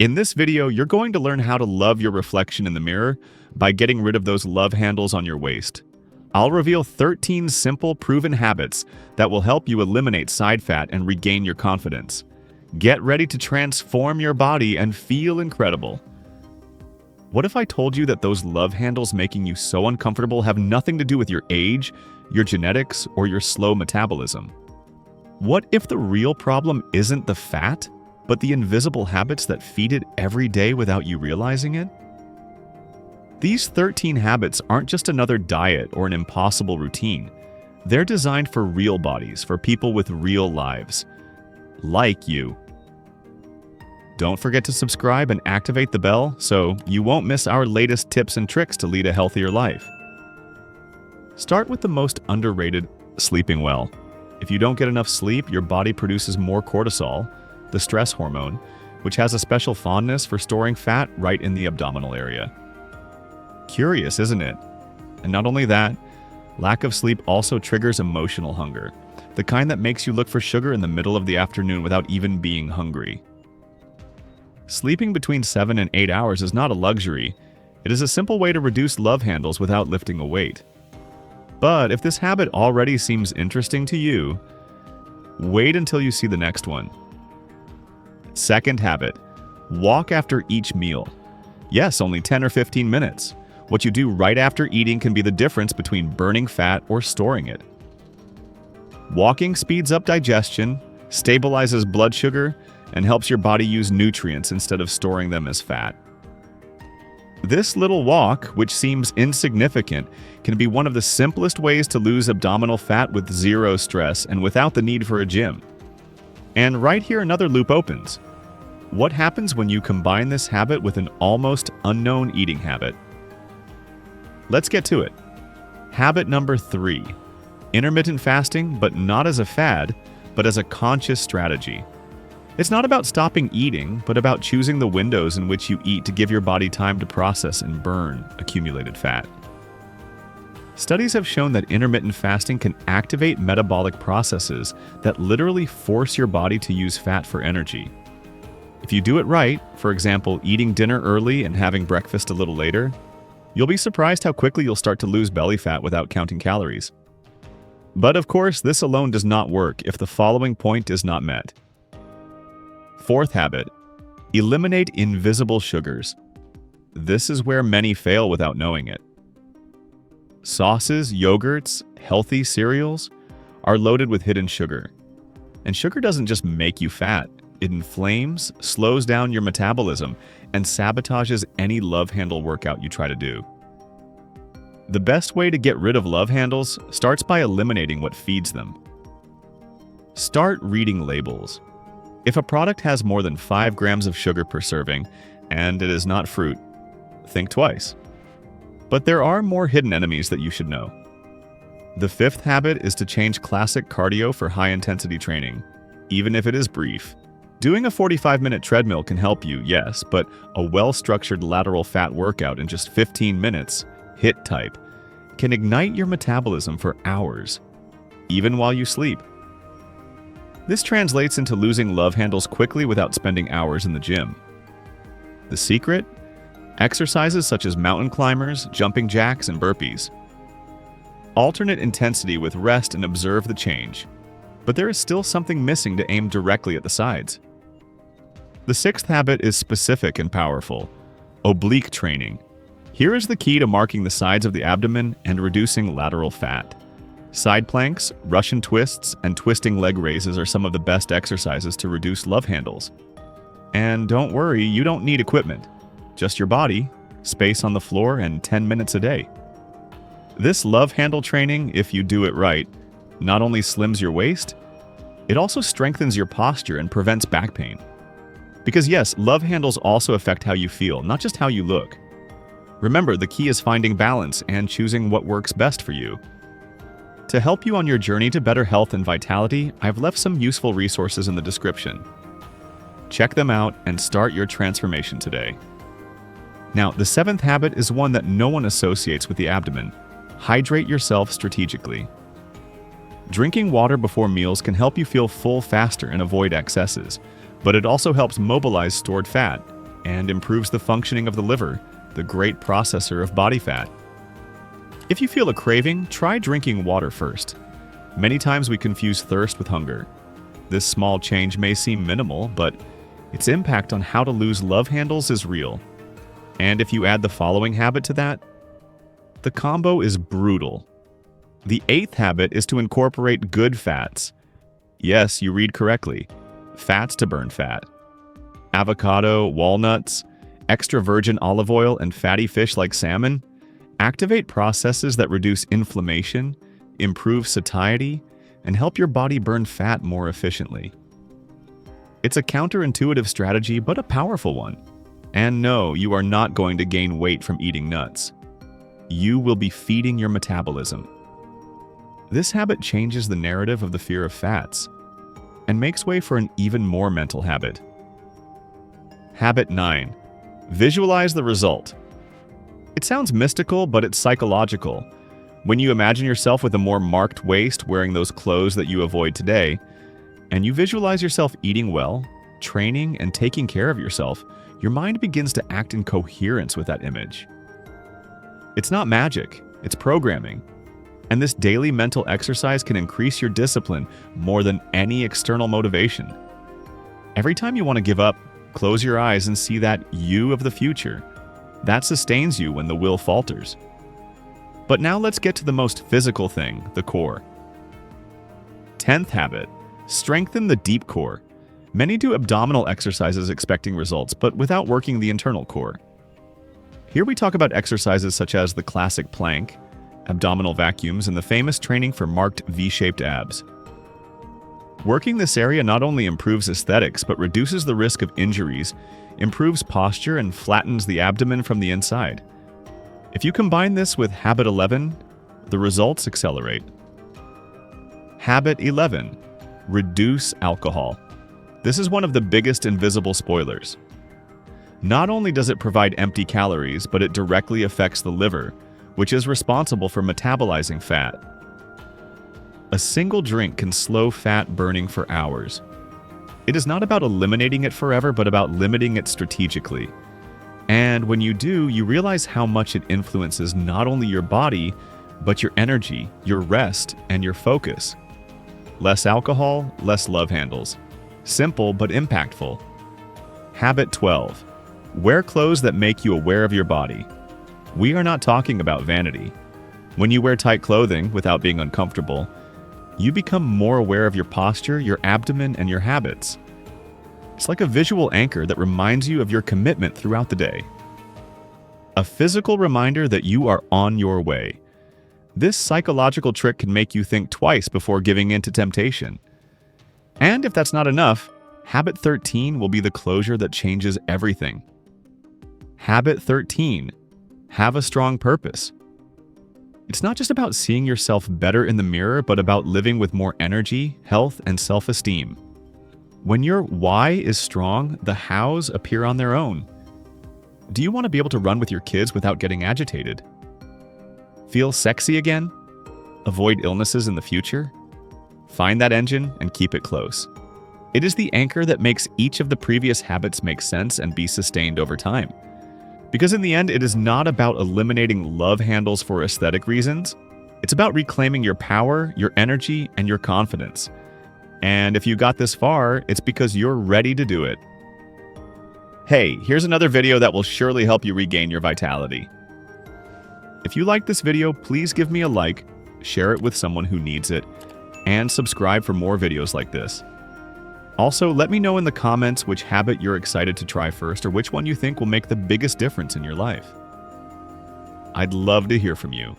In this video, you're going to learn how to love your reflection in the mirror by getting rid of those love handles on your waist. I'll reveal 13 simple, proven habits that will help you eliminate side fat and regain your confidence. Get ready to transform your body and feel incredible. What if I told you that those love handles making you so uncomfortable have nothing to do with your age, your genetics, or your slow metabolism? What if the real problem isn't the fat, but the invisible habits that feed it every day without you realizing it? These 13 habits aren't just another diet or an impossible routine. They're designed for real bodies, for people with real lives. Like you. Don't forget to subscribe and activate the bell so you won't miss our latest tips and tricks to lead a healthier life. Start with the most underrated: sleeping well. If you don't get enough sleep, your body produces more cortisol, the stress hormone, which has a special fondness for storing fat right in the abdominal area. Curious, isn't it? And not only that, lack of sleep also triggers emotional hunger, the kind that makes you look for sugar in the middle of the afternoon without even being hungry. Sleeping between 7 and 8 hours is not a luxury. It is a simple way to reduce love handles without lifting a weight. But if this habit already seems interesting to you, wait until you see the next one. Second habit: walk after each meal. Yes, only 10 or 15 minutes. What you do right after eating can be the difference between burning fat or storing it. Walking speeds up digestion, stabilizes blood sugar, and helps your body use nutrients instead of storing them as fat. This little walk, which seems insignificant, can be one of the simplest ways to lose abdominal fat with zero stress and without the need for a gym. And right here another loop opens. What happens when you combine this habit with an almost unknown eating habit? Let's get to it. Habit number 3. Intermittent fasting, but not as a fad, but as a conscious strategy. It's not about stopping eating, but about choosing the windows in which you eat to give your body time to process and burn accumulated fat. Studies have shown that intermittent fasting can activate metabolic processes that literally force your body to use fat for energy. If you do it right, for example, eating dinner early and having breakfast a little later, you'll be surprised how quickly you'll start to lose belly fat without counting calories. But of course, this alone does not work if the following point is not met. Fourth habit: eliminate invisible sugars. This is where many fail without knowing it. Sauces, yogurts, healthy cereals are loaded with hidden sugar. And sugar doesn't just make you fat. It inflames, slows down your metabolism, and sabotages any love handle workout you try to do. The best way to get rid of love handles starts by eliminating what feeds them. Start reading labels. If a product has more than 5 grams of sugar per serving, and it is not fruit, think twice. But there are more hidden enemies that you should know. The fifth habit is to change classic cardio for high-intensity training, even if it is brief. Doing a 45-minute treadmill can help you, yes, but a well-structured lateral fat workout in just 15 minutes, HIIT type, can ignite your metabolism for hours, even while you sleep. This translates into losing love handles quickly without spending hours in the gym. The secret? Exercises such as mountain climbers, jumping jacks, and burpees. Alternate intensity with rest and observe the change. But there is still something missing to aim directly at the sides. The sixth habit is specific and powerful: oblique training. Here is the key to marking the sides of the abdomen and reducing lateral fat. Side planks, Russian twists, and twisting leg raises are some of the best exercises to reduce love handles. And don't worry, you don't need equipment. Just your body, space on the floor, and 10 minutes a day. This love handle training, if you do it right, not only slims your waist, it also strengthens your posture and prevents back pain. Because yes, love handles also affect how you feel, not just how you look. Remember, the key is finding balance and choosing what works best for you. To help you on your journey to better health and vitality, I've left some useful resources in the description. Check them out and start your transformation today. Now, the seventh habit is one that no one associates with the abdomen: hydrate yourself strategically. Drinking water before meals can help you feel full faster and avoid excesses, but it also helps mobilize stored fat, and improves the functioning of the liver, the great processor of body fat. If you feel a craving, try drinking water first. Many times we confuse thirst with hunger. This small change may seem minimal, but its impact on how to lose love handles is real. And if you add the following habit to that, the combo is brutal. The 8th habit is to incorporate good fats. Yes, you read correctly. Fats to burn fat. Avocado, walnuts, extra virgin olive oil, and fatty fish like salmon activate processes that reduce inflammation, improve satiety, and help your body burn fat more efficiently. It's a counterintuitive strategy, but a powerful one. And no, you are not going to gain weight from eating nuts. You will be feeding your metabolism. This habit changes the narrative of the fear of fats and makes way for an even more mental habit. Habit 9. Visualize the result. It sounds mystical, but it's psychological. When you imagine yourself with a more marked waist wearing those clothes that you avoid today, and you visualize yourself eating well, training, and taking care of yourself, your mind begins to act in coherence with that image. It's not magic, it's programming. And this daily mental exercise can increase your discipline more than any external motivation. Every time you want to give up, close your eyes and see that you of the future. That sustains you when the will falters. But now let's get to the most physical thing, the core. 10th habit, strengthen the deep core. Many do abdominal exercises expecting results, but without working the internal core. Here we talk about exercises such as the classic plank, abdominal vacuums, and the famous training for marked V-shaped abs. Working this area not only improves aesthetics, but reduces the risk of injuries, improves posture, and flattens the abdomen from the inside. If you combine this with Habit 11, the results accelerate. Habit 11. Reduce alcohol. This is one of the biggest invisible spoilers. Not only does it provide empty calories, but it directly affects the liver, which is responsible for metabolizing fat. A single drink can slow fat burning for hours. It is not about eliminating it forever, but about limiting it strategically. And when you do, you realize how much it influences not only your body, but your energy, your rest, and your focus. Less alcohol, less love handles. Simple but impactful. Habit 12. Wear clothes that make you aware of your body. We are not talking about vanity. When you wear tight clothing without being uncomfortable, you become more aware of your posture, your abdomen, and your habits. It's like a visual anchor that reminds you of your commitment throughout the day. A physical reminder that you are on your way. This psychological trick can make you think twice before giving in to temptation. And if that's not enough, Habit 13 will be the closure that changes everything. Habit 13. Have a strong purpose. It's not just about seeing yourself better in the mirror, but about living with more energy, health, and self-esteem. When your why is strong, the hows appear on their own. Do you want to be able to run with your kids without getting agitated? Feel sexy again? Avoid illnesses in the future? Find that engine and keep it close. It is the anchor that makes each of the previous habits make sense and be sustained over time. Because in the end, it is not about eliminating love handles for aesthetic reasons. It's about reclaiming your power, your energy, and your confidence. And if you got this far, it's because you're ready to do it. Hey, here's another video that will surely help you regain your vitality. If you liked this video, please give me a like, share it with someone who needs it, and subscribe for more videos like this. Also, let me know in the comments which habit you're excited to try first or which one you think will make the biggest difference in your life. I'd love to hear from you.